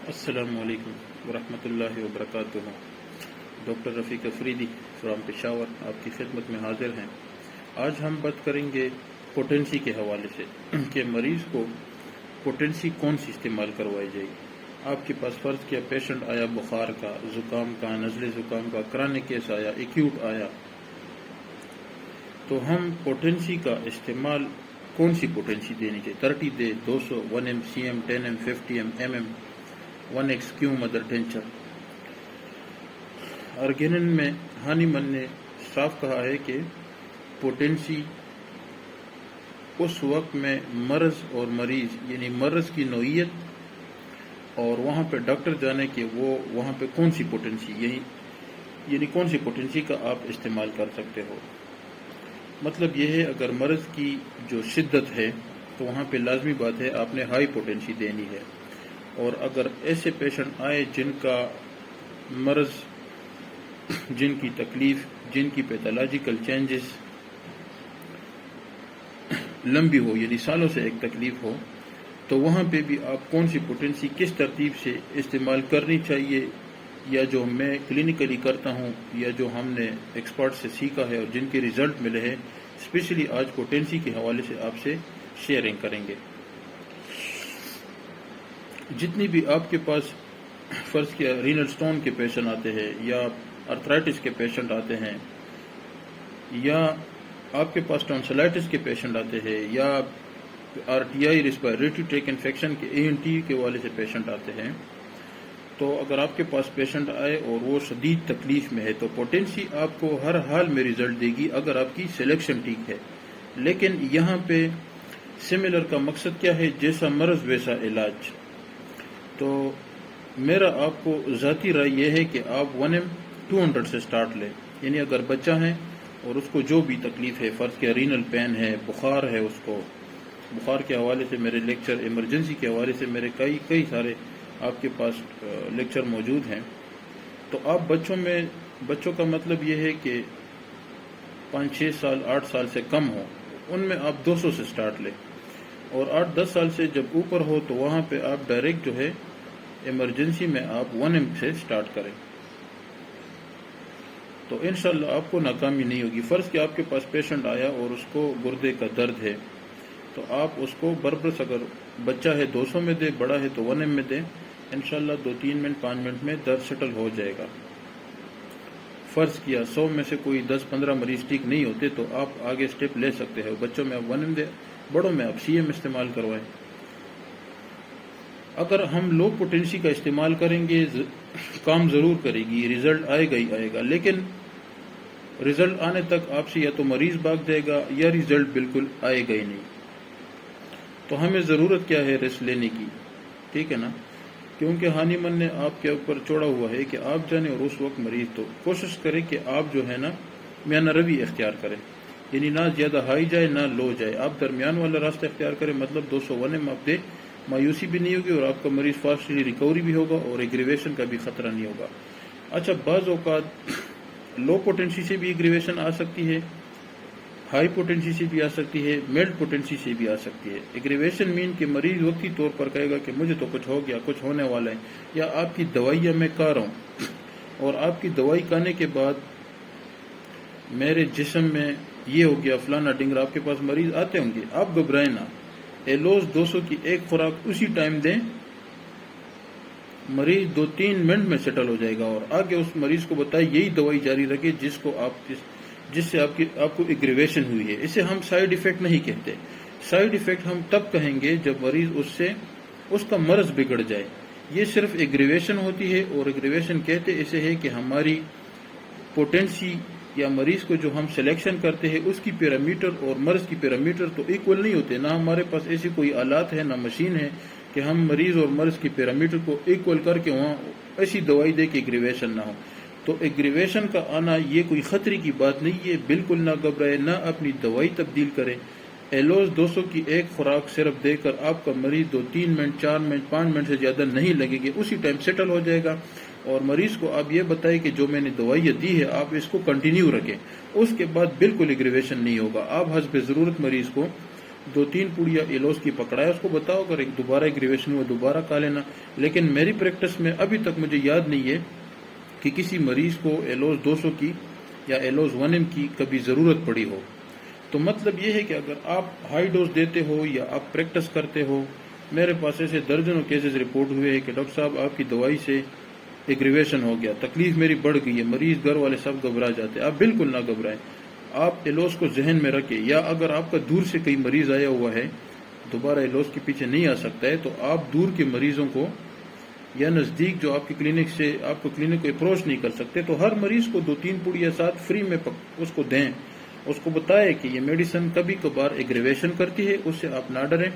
السلام علیکم ورحمۃ اللہ وبرکاتہ۔ ڈاکٹر رفیق افریدی فرام پشاور آپ کی خدمت میں حاضر ہیں۔ آج ہم بات کریں گے پوٹنسی کے حوالے سے کہ مریض کو پوٹنسی کون سی استعمال کروائی جائے گی۔ آپ کے پاس فرض کیا پیشنٹ آیا بخار کا، زکام کا، نزلے زکام کا، کرانک کیس آیا، ایکیوٹ آیا، تو ہم پوٹنسی کا استعمال کون سی پوٹنسی دینی چاہیے؟ 30 دے، 200، 1 M, C M, 10 M, 50 M, M M, 1x کیوں مدر ٹینچر۔ ارگینن میں ہانی من نے صاف کہا ہے کہ پوٹنسی اس وقت میں مرض اور مریض یعنی مرض کی نوعیت اور وہاں پہ ڈاکٹر جانے کہ وہ وہاں پہ کون سی پوٹنسی یعنی کون سی پوٹنسی کا آپ استعمال کر سکتے ہو۔ مطلب یہ ہے اگر مرض کی جو شدت ہے تو وہاں پہ لازمی بات ہے آپ نے ہائی پوٹنسی دینی ہے، اور اگر ایسے پیشنٹ آئے جن کا مرض، جن کی تکلیف، جن کی پیتھولوجیکل چینجز لمبی ہو یعنی سالوں سے ایک تکلیف ہو، تو وہاں پہ بھی آپ کون سی پوٹنسی کس ترتیب سے استعمال کرنی چاہیے، یا جو میں کلینکلی کرتا ہوں یا جو ہم نے ایکسپرٹ سے سیکھا ہے اور جن کے ریزلٹ ملے ہیں، اسپیشلی آج پوٹنسی کے حوالے سے آپ سے شیئرنگ کریں گے۔ جتنی بھی آپ کے پاس فرض کیا رینل سٹون کے پیشنٹ آتے ہیں یا ارتھرائٹس کے پیشنٹ آتے ہیں، یا آپ کے پاس ٹونسلائٹس کے پیشنٹ آتے ہیں، یا R T I respiratory tract infection کے ANT کے حوالے سے پیشنٹ آتے ہیں، تو اگر آپ کے پاس پیشنٹ آئے اور وہ شدید تکلیف میں ہے تو پوٹنسی آپ کو ہر حال میں ریزلٹ دے گی اگر آپ کی سلیکشن ٹھیک ہے۔ لیکن یہاں پہ سملر کا مقصد کیا ہے؟ جیسا مرض ویسا علاج۔ تو میرا آپ کو ذاتی رائے یہ ہے کہ آپ 1M 200 سے سٹارٹ لیں، یعنی اگر بچہ ہے اور اس کو جو بھی تکلیف ہے، فرض کیا رینل پین ہے، بخار ہے، اس کو بخار کے حوالے سے میرے لیکچر، ایمرجنسی کے حوالے سے میرے کئی سارے آپ کے پاس لیکچر موجود ہیں، تو آپ بچوں کا مطلب یہ ہے کہ 5-6 سال 8 سال سے کم ہو، ان میں آپ 200 سے سٹارٹ لیں، اور 8-10 سال سے جب اوپر ہو تو وہاں پہ آپ ڈائریکٹ جو ہے ایمرجنسی میں آپ 1M سے سٹارٹ کریں، تو انشاءاللہ آپ کو ناکامی نہیں ہوگی۔ فرض کہ آپ کے پاس پیشنٹ آیا اور اس کو گردے کا درد ہے، تو آپ اس کو بربرس اگر بچہ ہے 200 میں دے، بڑا ہے تو 1M میں دیں، انشاءاللہ 2-3 منٹ 5 منٹ میں درد سیٹل ہو جائے گا۔ فرض کیا 100 میں سے کوئی 10-15 مریض ٹھیک نہیں ہوتے تو آپ آگے سٹیپ لے سکتے ہیں، بچوں میں آپ 1M دیں، بڑوں میں آپ CM استعمال کروائیں۔ اگر ہم لو پوٹنسی کا استعمال کریں گے کام ضرور کرے گی، ریزلٹ آئے گا ہی آئے گا، لیکن ریزلٹ آنے تک آپ سے یا تو مریض بھاگ جائے گا یا ریزلٹ بالکل آئے گا ہی نہیں۔ تو ہمیں ضرورت کیا ہے؟ ریسٹ لینے کی، ٹھیک ہے نا؟ کیونکہ ہانی من نے آپ کے اوپر چھوڑا ہوا ہے کہ آپ جانے اور اس وقت مریض، تو کوشش کریں کہ آپ جو ہے نا میانہ روی اختیار کریں، یعنی نہ زیادہ ہائی جائے نہ لو جائے، آپ درمیان والا راستہ اختیار کریں، مطلب 201 آپ دے، مایوسی بھی نہیں ہوگی اور آپ کا مریض فاسٹلی ریکوری بھی ہوگا اور ایگریویشن کا بھی خطرہ نہیں ہوگا۔ اچھا، بعض اوقات لو پوٹنسی سے بھی ایگریویشن آ سکتی ہے، ہائی پوٹنسی سے بھی آ سکتی ہے، میلڈ پوٹنسی سے بھی آ سکتی ہے۔ ایگریویشن مین کہ مریض وقتی طور پر کہے گا کہ مجھے تو کچھ ہو گیا، کچھ ہونے والا ہے، یا آپ کی دوائی میں کھا رہا ہوں اور آپ کی دوائی کھانے کے بعد میرے جسم میں یہ ہو گیا فلانا ڈنگر، آپ کے پاس مریض آتے ہوں گے، آپ گھبرائیں نہ، ایلوز 200 کی ایک خوراک اسی ٹائم دیں، مریض 2-3 منٹ میں سیٹل ہو جائے گا، اور آگے اس مریض کو بتائے یہی دوائی جاری رکھے جس سے آپ کو ایگریویشن ہوئی ہے۔ اسے ہم سائیڈ ایفیکٹ نہیں کہتے، سائیڈ ایفیکٹ ہم تب کہیں گے جب مریض اس کا مرض بگڑ جائے۔ یہ صرف ایگریویشن ہوتی ہے، اور ایگریویشن کہتے اسے ہے کہ ہماری پوٹنسی یا مریض کو جو ہم سلیکشن کرتے ہیں اس کی پیرامیٹر اور مرض کی پیرامیٹر تو ایکول نہیں ہوتے، نہ ہمارے پاس ایسی کوئی آلات ہے نہ مشین ہے کہ ہم مریض اور مرض کی پیرامیٹر کو ایکول کر کے وہاں ایسی دوائی دے کہ ایگریویشن نہ ہو۔ تو ایگریویشن کا آنا یہ کوئی خطرے کی بات نہیں ہے، بالکل نہ گھبرائے، نہ اپنی دوائی تبدیل کریں۔ ایلوز 200 کی ایک خوراک صرف دے کر آپ کا مریض 2-3 منٹ 4 منٹ 5 منٹ سے زیادہ نہیں لگے گی، اسی ٹائم سیٹل ہو جائے گا، اور مریض کو آپ یہ بتائیں کہ جو میں نے دوائی دی ہے آپ اس کو کنٹینیو رکھیں، اس کے بعد بالکل ایگریویشن نہیں ہوگا۔ آپ حسب ضرورت مریض کو 2-3 پوڑیا ایلوز کی پکڑایا، اس کو بتاؤ اگر دوبارہ ایگریویشن ہوا دوبارہ کھا لینا. لیکن میری پریکٹس میں ابھی تک مجھے یاد نہیں ہے کہ کسی مریض کو ایلوز 200 کی یا ایلوز 1M کی کبھی ضرورت پڑی ہو. تو مطلب یہ ہے کہ اگر آپ ہائی ڈوز دیتے ہو یا آپ پریکٹس کرتے ہو، میرے پاس ایسے درجنوں کیسز رپورٹ ہوئے ہیں کہ ڈاکٹر صاحب آپ کی دوائی سے ایگریویشن ہو گیا، تکلیف میری بڑھ گئی ہے، مریض گھر والے سب گھبرا جاتے ہیں. آپ بالکل نہ گھبرائیں، آپ ایلوز کو ذہن میں رکھیں. یا اگر آپ کا دور سے کوئی مریض آیا ہوا ہے، دوبارہ ایلوز کے پیچھے نہیں آ سکتا ہے، تو آپ دور کے مریضوں کو یا نزدیک جو آپ کی کلینک سے آپ کو کلینک کو اپروچ نہیں کر سکتے، تو ہر مریض کو 2-3 پوڑیا ساتھ فری میں اس کو دیں. اس کو بتائے کہ یہ میڈیسن کبھی کبھار ایگریویشن کرتی ہے، اس سے آپ نہ ڈریں.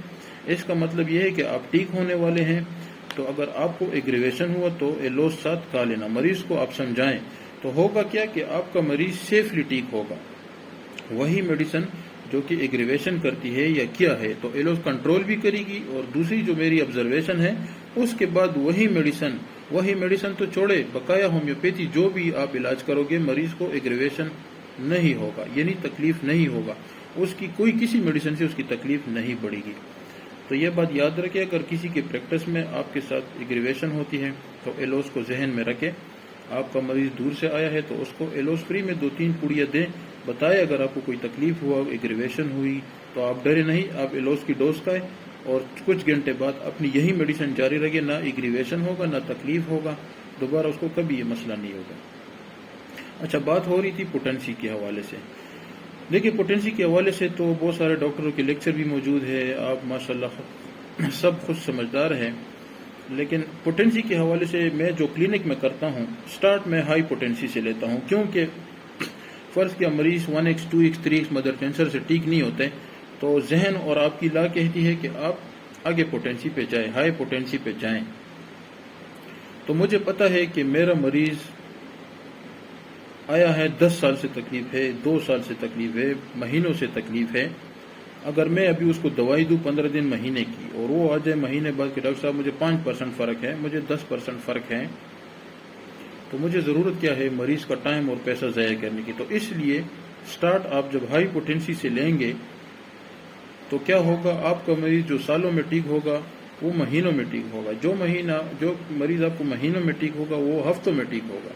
اس کا مطلب یہ ہے کہ آپ ٹھیک ہونے والے ہیں، تو اگر آپ کو ایگریویشن ہوا تو ایلوز ساتھ کھا لینا. مریض کو آپ سمجھائیں تو ہوگا کیا کہ آپ کا مریض سیفلی ٹھیک ہوگا. وہی میڈیسن جو کہ ایگریویشن کرتی ہے یا کیا ہے تو ایلوز کنٹرول بھی کرے گی. اور دوسری جو میری آبزرویشن ہے، اس کے بعد وہی میڈیسن تو چھوڑے، بقایا ہومیوپیتھی جو بھی آپ علاج کرو گے، مریض کو ایگریویشن نہیں ہوگا، یعنی تکلیف نہیں ہوگا. اس کی کسی میڈیسن سے اس کی تکلیف نہیں بڑھے گی. تو یہ بات یاد رکھیں، اگر کسی کے پریکٹس میں آپ کے ساتھ ایگریویشن ہوتی ہے تو ایلوز کو ذہن میں رکھیں. آپ کا مریض دور سے آیا ہے تو اس کو ایلوز فری میں 2-3 پوڑیا دیں. بتائے اگر آپ کو کوئی تکلیف ہوا، ایگریویشن ہوئی، تو آپ ڈرے نہیں، آپ ایلوز کی ڈوز کھائیں اور کچھ گھنٹے بعد اپنی یہی میڈیسن جاری رکھیں. نہ ایگریویشن ہوگا نہ تکلیف ہوگا، دوبارہ اس کو کبھی یہ مسئلہ نہیں ہوگا. اچھا، بات ہو رہی تھی پوٹنسی کے حوالے سے. دیکھیے، پوٹنسی کے حوالے سے تو بہت سارے ڈاکٹروں کے لیکچر بھی موجود ہے، آپ ماشاءاللہ سب خود سمجھدار ہیں. لیکن پوٹنسی کے حوالے سے میں جو کلینک میں کرتا ہوں، سٹارٹ میں ہائی پوٹنسی سے لیتا ہوں، کیونکہ فرض کیا مریض 1x 2x 3x mother cancer سے ٹھیک نہیں ہوتے، تو ذہن اور آپ کی لا کہتی ہے کہ آپ آگے پوٹنسی پہ جائیں، ہائی پوٹنسی پہ جائیں. تو مجھے پتا ہے کہ میرا مریض آیا ہے، 10 سال سے تکلیف ہے، 2 سال سے تکلیف ہے، مہینوں سے تکلیف ہے. اگر میں ابھی اس کو دوائی دوں 15 دن مہینے کی، اور وہ آ جائے مہینے بعد کہ ڈاکٹر صاحب مجھے 5% فرق ہے، مجھے 10% فرق ہے، تو مجھے ضرورت کیا ہے مریض کا ٹائم اور پیسہ ضائع کرنے کی. تو اس لیے سٹارٹ آپ جب ہائی پوٹنسی سے لیں گے تو کیا ہوگا، آپ کا مریض جو سالوں میں ٹھیک ہوگا وہ مہینوں میں ٹھیک ہوگا. جو مریض آپ کو مہینوں میں ٹھیک ہوگا وہ ہفتوں میں ٹھیک ہوگا.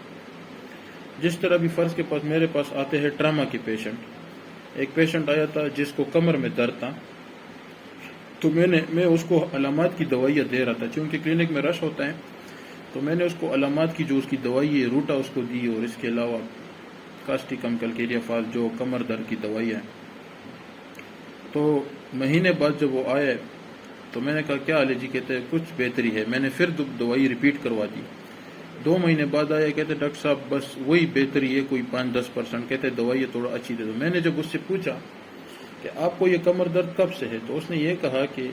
جس طرح بھی فرض کے پاس میرے پاس آتے ہیں ٹراما کے پیشنٹ. ایک پیشنٹ آیا تھا جس کو کمر میں درد تھا، تو میں اس کو علامات کی دوائیاں دے رہا تھا، چونکہ کلینک میں رش ہوتا ہے. تو میں نے اس کو علامات کی جو اس کی دوائی ہے روٹا اس کو دی، اور اس کے علاوہ کاسٹیکم کیلکیریا فال جو کمر درد کی دوائی ہے. تو مہینے بعد جب وہ آئے تو میں نے کہا کیا حال ہے جی؟ کہتے ہیں کچھ بہتری ہے. میں نے پھر دوائی ریپیٹ کروا دی. 2 مہینے بعد آیا، کہتے ڈاکٹر صاحب بس وہی بہتری ہے، کوئی 5-10%. کہتے دوائی تھوڑا اچھی دے دو. میں نے جب اس سے پوچھا کہ آپ کو یہ کمر درد کب سے ہے، تو اس نے یہ کہا کہ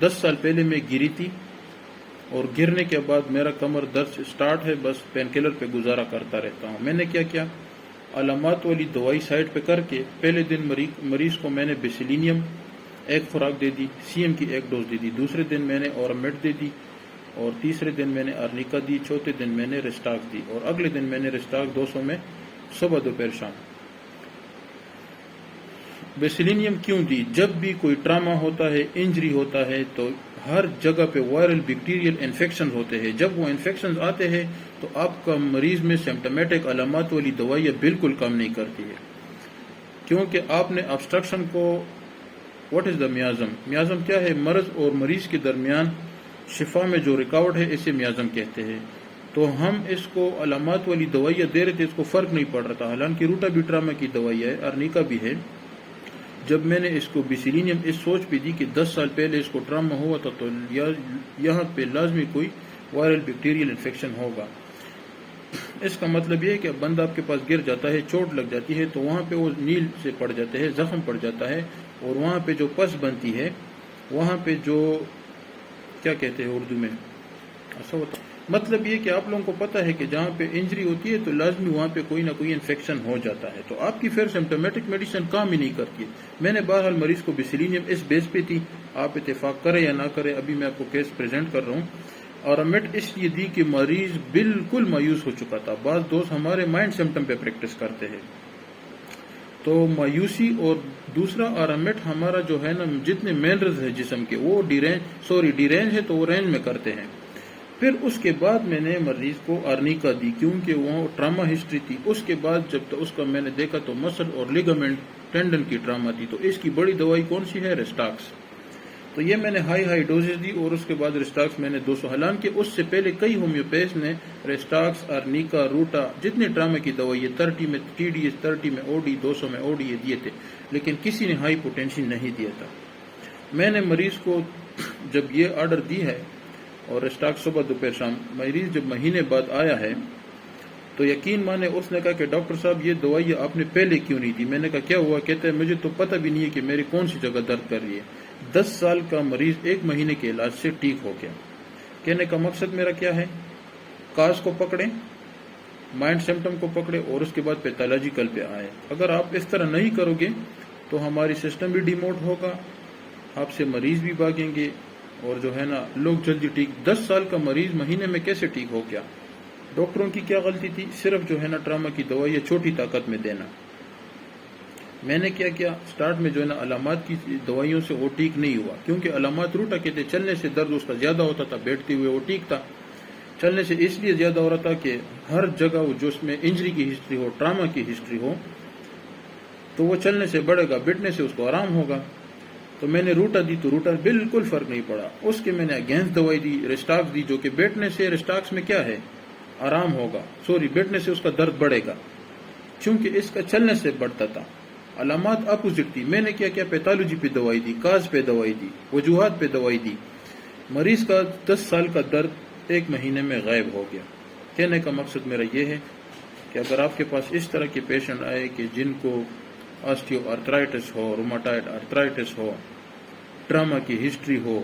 10 سال پہلے میں گری تھی، اور گرنے کے بعد میرا کمر درد سٹارٹ ہے، بس پین کلر پہ گزارا کرتا رہتا ہوں. میں نے کیا علامات والی دوائی سائڈ پہ کر کے پہلے دن مریض کو میں نے بیسیلینیم 1 خوراک دے دی، CM کی 1 ڈوز دے دی. دوسرے دن میں نے اورمیٹ دے دی، اور تیسرے دن میں نے ارنیکا دی. چوتھے دن میں نے ریسٹاک دی، اور اگلے دن میں نے ریسٹاک 200 میں صبح دوپہر شام. بیسیلینیم کیوں دی؟ جب بھی کوئی ٹراما ہوتا ہے، انجری ہوتا ہے، تو ہر جگہ پہ وائرل بیکٹیریل انفیکشن ہوتے ہیں. جب وہ انفیکشن آتے ہیں تو آپ کا مریض میں سمپٹومیٹک علامات والی دوائیاں بالکل کام نہیں کرتی ہے، کیونکہ آپ نے ابسٹرکشن کو واٹ از دا میازم کیا ہے؟ مرض اور مریض کے درمیان شفا میں جو رکاوٹ ہے اسے میازم کہتے ہیں. تو ہم اس کو علامات والی دوائیاں دے رہے تھے، اس کو فرق نہیں پڑ رہا تھا. حالانکہ روٹا بھی ٹراما کی دوائی ہے، ارنیکا بھی ہے. جب میں نے اس کو بیسیلینیم اس سوچ پہ دی کہ 10 سال پہلے اس کو ٹراما ہوا تھا، تو یہاں پہ لازمی کوئی وائرل بیکٹیریل انفیکشن ہوگا. اس کا مطلب یہ ہے کہ بندہ آپ کے پاس گر جاتا ہے، چوٹ لگ جاتی ہے، تو وہاں پہ وہ نیل سے پڑ جاتے ہیں، زخم پڑ جاتا ہے، اور وہاں پہ جو پس بنتی ہے، وہاں پہ جو کیا کہتے ہیں اردو میں ایسا ہوتا ہے. مطلب یہ کہ آپ لوگوں کو پتہ ہے کہ جہاں پہ انجری ہوتی ہے تو لازمی وہاں پہ کوئی نہ کوئی انفیکشن ہو جاتا ہے. تو آپ کی پھر سمپٹومیٹک میڈیسن کام ہی نہیں کرتی. میں نے بہرحال مریض کو بیسیلینیم اس بیس پہ تھی، آپ اتفاق کریں یا نہ کریں، ابھی میں آپ کو کیس پریزنٹ کر رہا ہوں. اور امیٹ اس لیے دی کہ مریض بالکل مایوس ہو چکا تھا. بعض دوست ہمارے مائنڈ سمٹم پہ پریکٹس کرتے ہیں. تو مایوسی اور دوسرا آرامٹ ہمارا جو ہے نا جتنے مینرز ہے جسم کے وہ ڈی رینج ہے تو وہ رینج میں کرتے ہیں. پھر اس کے بعد میں نے مریض کو آرنیکا دی کیونکہ وہ ٹراما ہسٹری تھی. اس کے بعد جب اس کا میں نے دیکھا تو مسل اور لیگامنٹ ٹینڈن کی ٹراما تھی. تو اس کی بڑی دوائی کون سی ہے؟ ریسٹاکس. تو یہ میں نے ہائی ڈوزز دی اور اس کے بعد ریسٹاکس میں نے 200. حالانکہ اس سے پہلے کئی ہومیوپیتھ نے ریسٹاکس، آرنیکا، روٹا جتنے ٹراما کی دوائی 30 میں ٹی ڈی ایس، 30 میں او ڈی، 200 میں او ڈی یہ دیے تھے، لیکن کسی نے ہائی پوٹینشی نہیں دیا تھا. میں نے مریض کو جب یہ آرڈر دی ہے اور ریسٹاکس صبح دوپہر شام، مریض جب مہینے بعد آیا ہے تو یقین مانے اس نے کہا کہ ڈاکٹر صاحب یہ دوائی آپ نے پہلے کیوں نہیں دی؟ میں نے کہا کیا ہوا؟ کہتے ہیں مجھے تو پتہ بھی نہیں ہے کہ میری کون سی جگہ درد کر رہی ہے. 10 سال کا مریض 1 مہینے کے علاج سے ٹھیک ہو گیا. کہنے کا مقصد میرا کیا ہے؟ کاز کو پکڑیں، مائنڈ سمٹم کو پکڑے اور اس کے بعد پیتھولوجیکل پہ آئے. اگر آپ اس طرح نہیں کرو گے تو ہماری سسٹم بھی ڈیموٹ ہوگا، آپ سے مریض بھی بھاگیں گے اور جو ہے نا لوگ جلدی ٹھیک. 10 سال کا مریض مہینے میں کیسے ٹھیک ہو گیا؟ ڈاکٹروں کی کیا غلطی تھی؟ صرف جو ہے نا ٹراما کی دوائی چھوٹی طاقت میں دینا. میں نے کیا سٹارٹ میں جو ہے نا علامات کی دوائیوں سے وہ ٹھیک نہیں ہوا، کیونکہ علامات روٹا کے تھے. چلنے سے درد اس کا زیادہ ہوتا تھا، بیٹھتے ہوئے وہ ٹھیک تھا. چلنے سے اس لیے زیادہ ہو رہا تھا کہ ہر جگہ جو اس میں انجری کی ہسٹری ہو، ٹراما کی ہسٹری ہو تو وہ چلنے سے بڑھے گا، بیٹھنے سے اس کو آرام ہوگا. تو میں نے روٹا دی تو روٹا بالکل فرق نہیں پڑا. اس کے میں نے اگینسٹ دوائی دی، ریسٹاکس دی، جو کہ بیٹھنے سے ریسٹاکس میں کیا ہے؟ آرام ہوگا. بیٹھنے سے اس کا درد بڑھے گا، چونکہ اس کا چلنے سے بڑھتا تھا. علامات اپوزٹ تھی. میں نے کیا پیتھولوجی پہ دوائی دی، کاز پہ دوائی دی، وجوہات پہ دوائی دی. مریض کا 10 سال کا درد 1 مہینے میں غائب ہو گیا. کہنے کا مقصد میرا یہ ہے کہ اگر آپ کے پاس اس طرح کے پیشنٹ آئے کہ جن کو آسٹیو آرتھرائٹس ہو، روماٹائڈ آرتھرائٹس ہو، ٹراما کی ہسٹری ہو،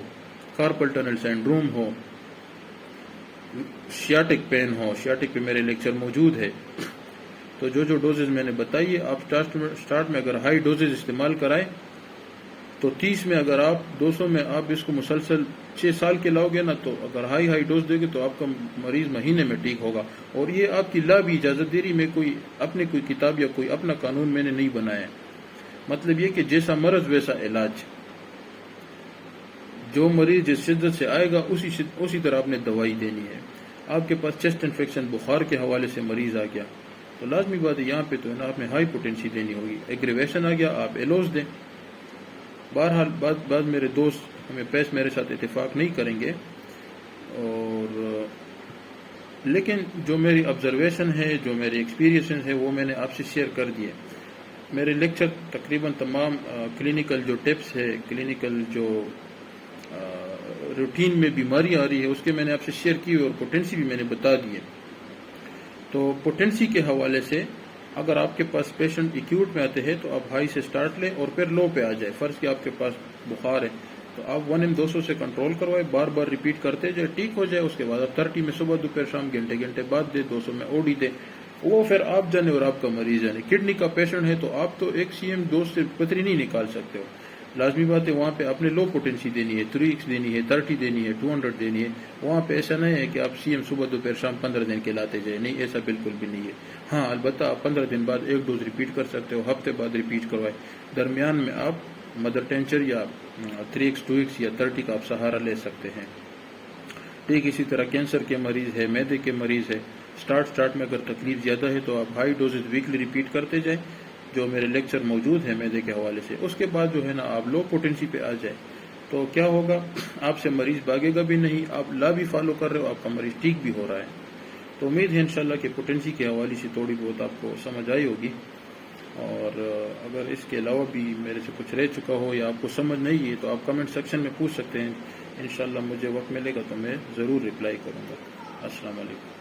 کارپل ٹنل سینڈروم ہو، شیاٹک پین ہو، شیاٹک پہ میرے لیکچر موجود ہے. تو جو ڈوزز میں نے بتائی ہے، آپ سٹارٹ میں اگر ہائی ڈوزز استعمال کرائیں تو 30 میں اگر آپ 200 میں آپ اس کو مسلسل 6 سال کے لاؤ گے نا، تو اگر ہائی ڈوز دے گے تو آپ کا مریض مہینے میں ٹھیک ہوگا. اور یہ آپ کی لا بھی اجازت دے رہی، میں کوئی کتاب یا کوئی اپنا قانون میں نے نہیں بنایا. مطلب یہ کہ جیسا مرض ویسا علاج، جو مریض جس شدت سے آئے گا اسی طرح آپ نے دوائی دینی ہے. آپ کے پاس چیسٹ انفیکشن بخار کے حوالے سے مریض آ گیا تو لازمی بات ہے یہاں پہ تو ہے نا آپ نے ہائی پوٹینسی دینی ہوگی. ایگریویشن آ گیا، آپ ایلوز دیں. بہرحال بعد میرے دوست ہمیں پیس میرے ساتھ اتفاق نہیں کریں گے، اور لیکن جو میری آبزرویشن ہے، جو میری ایکسپیرینس ہے وہ میں نے آپ سے شیئر کر دیے. میرے لیکچر تقریباً تمام کلینکل جو ٹپس ہے، کلینکل جو روٹین میں بیماری آ رہی ہے اس کے میں نے آپ سے شیئر کی اور پوٹینسی بھی میں نے بتا دی ہے. تو پوٹینسی کے حوالے سے اگر آپ کے پاس پیشنٹ ایکیوٹ میں آتے ہیں تو آپ ہائی سے سٹارٹ لیں اور پھر لو پہ آ جائے. فرض کہ آپ کے پاس بخار ہے تو آپ 1M200 سے کنٹرول کروائے، بار بار ریپیٹ کرتے جائے، ٹھیک ہو جائے. اس کے بعد آپ 30 میں صبح دوپہر شام گھنٹے بعد دے، 200 میں او ڈی دے. وہ پھر آپ جانے اور آپ کا مریض جانے. کڈنی کا پیشنٹ ہے تو آپ تو ایک CM ڈوز سے پتری نہیں نکال سکتے ہو. لازمی بات ہے وہاں پہ آپ نے لو پوٹینسی دینی ہے، 3x دینی ہے، 30 دینی ہے، 200 دینی ہے. وہاں پہ ایسا نہیں ہے کہ آپ CM صبح دوپہر شام 15 دن کے لاتے جائیں. نہیں، ایسا بالکل بھی نہیں ہے. ہاں البتہ آپ 15 دن بعد ایک ڈوز ریپیٹ کر سکتے ہو، ہفتے بعد ریپیٹ کروائے. درمیان میں آپ مدر ٹینچر یا 3x 2x یا 30 کا آپ سہارا لے سکتے ہیں. ٹھیک اسی طرح کینسر کے مریض ہے، میدے کے مریض ہے، سٹارٹ میں اگر تکلیف زیادہ ہے تو آپ ہائی ڈوزز ویکلی ریپیٹ کرتے جائیں، جو میرے لیکچر موجود ہے میدے کے حوالے سے. اس کے بعد جو ہے نا آپ لو پوٹینسی پہ آ جائیں تو کیا ہوگا؟ آپ سے مریض بھاگے گا بھی نہیں، آپ لا بھی فالو کر رہے ہو، آپ کا مریض ٹھیک بھی ہو رہا ہے. تو امید ہے انشاءاللہ کہ پوٹینسی کے حوالے سے تھوڑی بہت آپ کو سمجھ آئی ہوگی. اور اگر اس کے علاوہ بھی میرے سے کچھ رہ چکا ہو یا آپ کو سمجھ نہیں ہے تو آپ کمنٹ سیکشن میں پوچھ سکتے ہیں. انشاءاللہ مجھے وقت ملے گا تو میں ضرور رپلائی کروں گا. السلام علیکم.